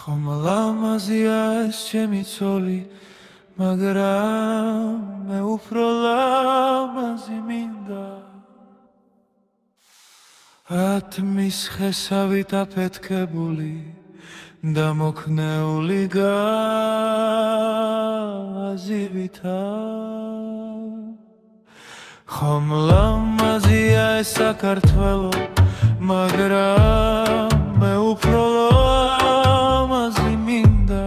ხომ ლამაზია ეს ჩემი ცოლი, მაგრამ მე უფრო ლამაზი მინდა. ათმის ხესავით აფეთქებული და მოქნეული გაზივითა. ხომ ლამაზია ეს საქართველო, მაგრამ მე უფრო ლამაზი მინდა.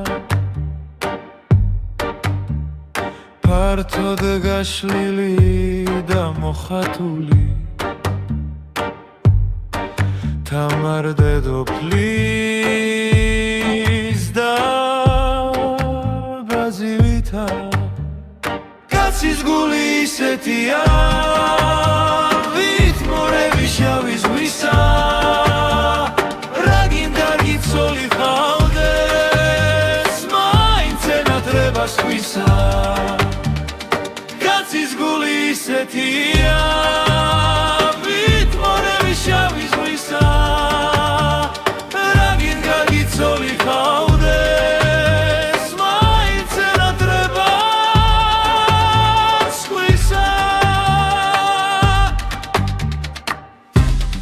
ფართოდ გაშლილი და მოხატული, თამარ დედოფლის და ბაზივითა. კაცის გული ისეთია, ვით მორევი შავი ზღვისა, რა გინდა გიცოლი ხავდეს, მაინც ენატრებას ხვისა. კაცის გული ისეთია, ვით მორევი შავი ზღვისა, რა გინდა გიცოლი ხავდეს, მაინც ენატრებას ხვისა.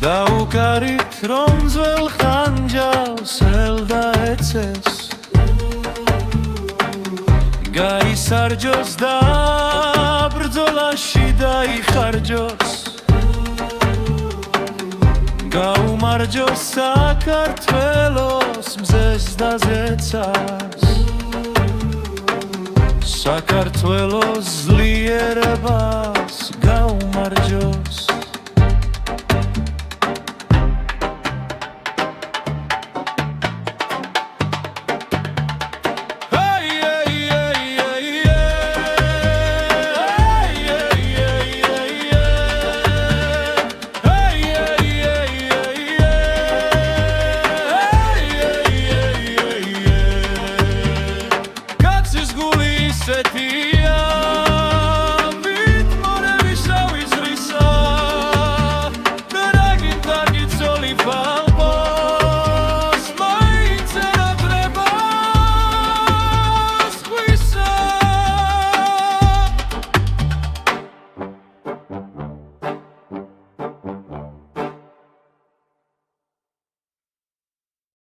დაუკარით რომ ძველ ხანჯალს ელდა ეცეს, გაისარჯოს და ბრძოლაში დაიხარჯოს, გაუმარჯოს საქართველოს მზეს და ზეცას. საქართველოს ძლიერებას გაუმარჯოს.